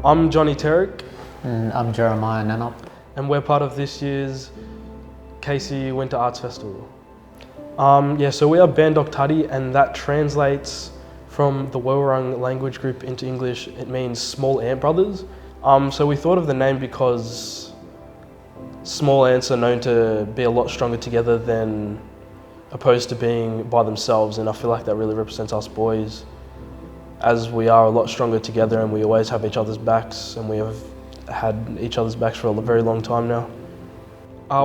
I'm Johnny Terrick. And I'm Jeremiah Nanop. And we're part of this year's Casey Winter Arts Festival. So we are Bandok Tati, and that translates from the Warback language group into English. It means small ant brothers. So we thought of the name because small ants are known to be a lot stronger together than opposed to being by themselves, and I feel like that really represents us boys, as we are a lot stronger together and we always have each other's backs, and we have had each other's backs for a very long time now.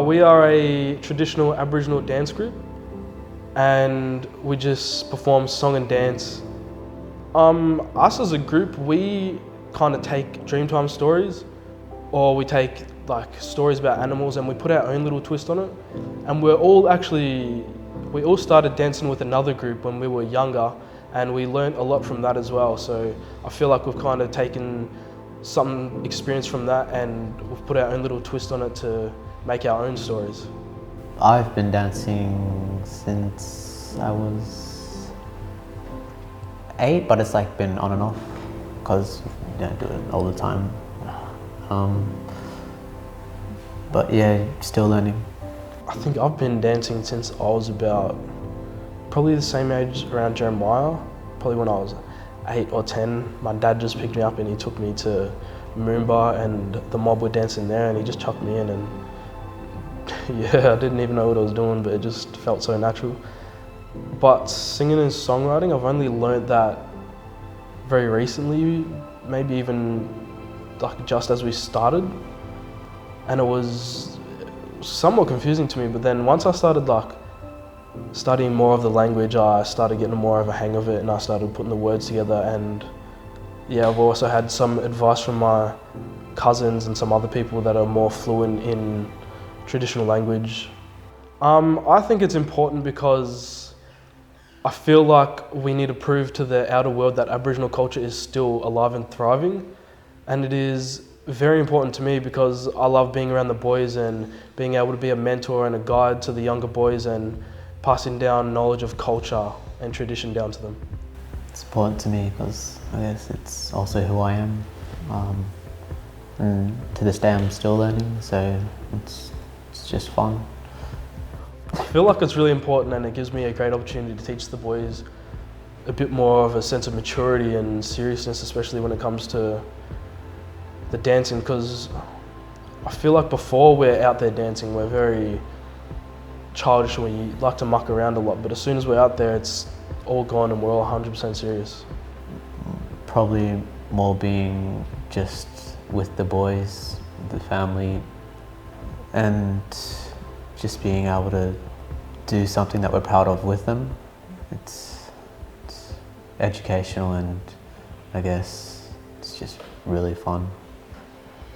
We are a traditional Aboriginal dance group, and we just perform song and dance. Us as a group, we kind of take Dreamtime stories, or we take like stories about animals, and we put our own little twist on it. And we all started dancing with another group when we were younger, and we learned a lot from that as well. So I feel like we've kind of taken some experience from that, and we've put our own little twist on it to make our own stories. I've been dancing since I was 8, but it's like been on and off because you don't do it all the time. But yeah, still learning. I think I've been dancing since I was about probably the same age around Jeremiah. Probably when I was 8 or 10, my dad just picked me up and he took me to Moomba, and the mob were dancing there, and he just chucked me in, and yeah, I didn't even know what I was doing, but it just felt so natural. But singing and songwriting, I've only learned that very recently, maybe even like just as we started, and it was somewhat confusing to me. But then once I started like studying more of the language, I started getting more of a hang of it, and I started putting the words together. And yeah, I've also had some advice from my cousins and some other people that are more fluent in traditional language. I think it's important because I feel like we need to prove to the outer world that Aboriginal culture is still alive and thriving. And it is very important to me because I love being around the boys and being able to be a mentor and a guide to the younger boys and passing down knowledge of culture and tradition down to them. It's important to me because I guess it's also who I am. And to this day I'm still learning, so it's just fun. I feel like it's really important, and it gives me a great opportunity to teach the boys a bit more of a sense of maturity and seriousness, especially when it comes to the dancing, because I feel like before we're out there dancing, we're very childish and we like to muck around a lot, but as soon as we're out there, it's all gone and we're all 100% serious. Probably more being just with the boys, the family, and just being able to do something that we're proud of with them. It's educational, and I guess it's just really fun.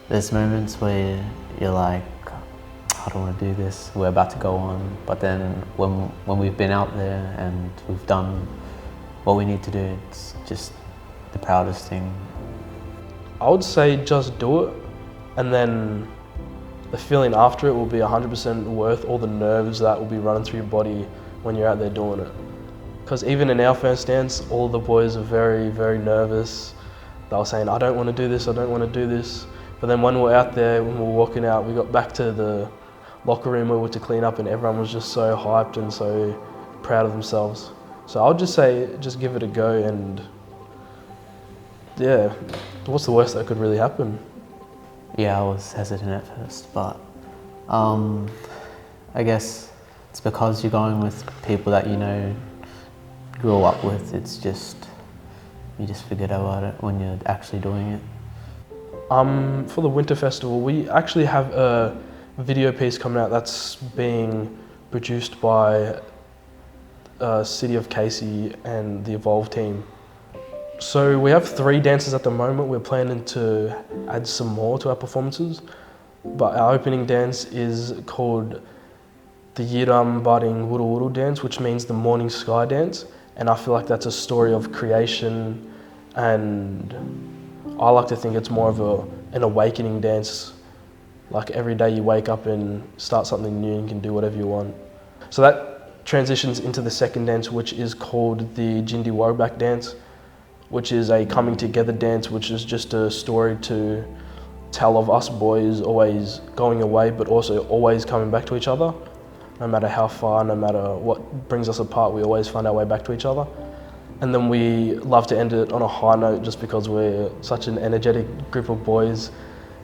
There's moments where you're like, I don't want to do this, we're about to go on, but then when we've been out there and we've done what we need to do, it's just the proudest thing. I would say just do it, and then the feeling after it will be 100% worth all the nerves that will be running through your body when you're out there doing it. Because even in our first dance, all the boys are very, very nervous. They were saying, I don't want to do this, I don't want to do this. But then when we're out there, when we're walking out, we got back to the locker room where we were to clean up, and everyone was just so hyped and so proud of themselves. So I would just say, just give it a go, and yeah, what's the worst that could really happen? Yeah, I was hesitant at first, but I guess it's because you're going with people that you know, grew up with. It's just, you just forget about it when you're actually doing it. For the Winter Festival, we actually have a video piece coming out that's being produced by City of Casey and the Evolve team. So we have 3 dances at the moment. We're planning to add some more to our performances, but our opening dance is called the Yiram Baring Wuru Wuru dance, which means the morning sky dance, and I feel like that's a story of creation, and I like to think it's more of an awakening dance. Like every day you wake up and start something new and can do whatever you want. So that transitions into the second dance, which is called the Jindy Warback dance, which is a coming together dance, which is just a story to tell of us boys always going away, but also always coming back to each other. No matter how far, no matter what brings us apart, we always find our way back to each other. And then we love to end it on a high note just because we're such an energetic group of boys.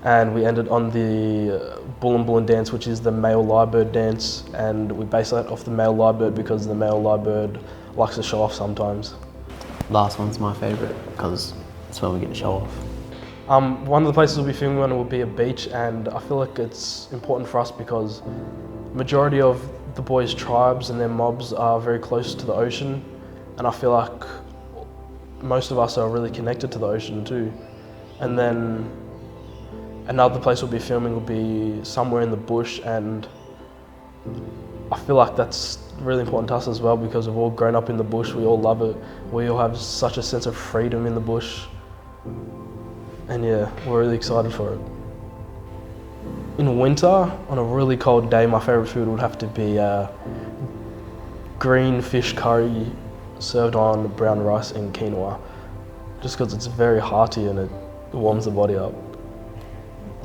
And we ended on the Bullin Bullin dance, which is the male lyrebird dance. And we base that off the male lyrebird because the male lyrebird likes to show off sometimes. Last one's my favourite because it's when we get to show off. One of the places we'll be filming on will be a beach, and I feel like it's important for us because majority of the boys' tribes and their mobs are very close to the ocean, and I feel like most of us are really connected to the ocean too. And then another place we'll be filming will be somewhere in the bush, and I feel like that's really important to us as well because we've all grown up in the bush, we all love it, we all have such a sense of freedom in the bush, and yeah, we're really excited for it. In winter, on a really cold day, my favourite food would have to be green fish curry served on brown rice and quinoa, just because it's very hearty and it warms the body up.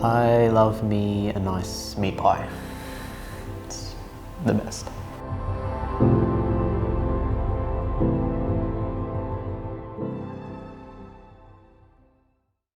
I love me a nice meat pie. It's the best.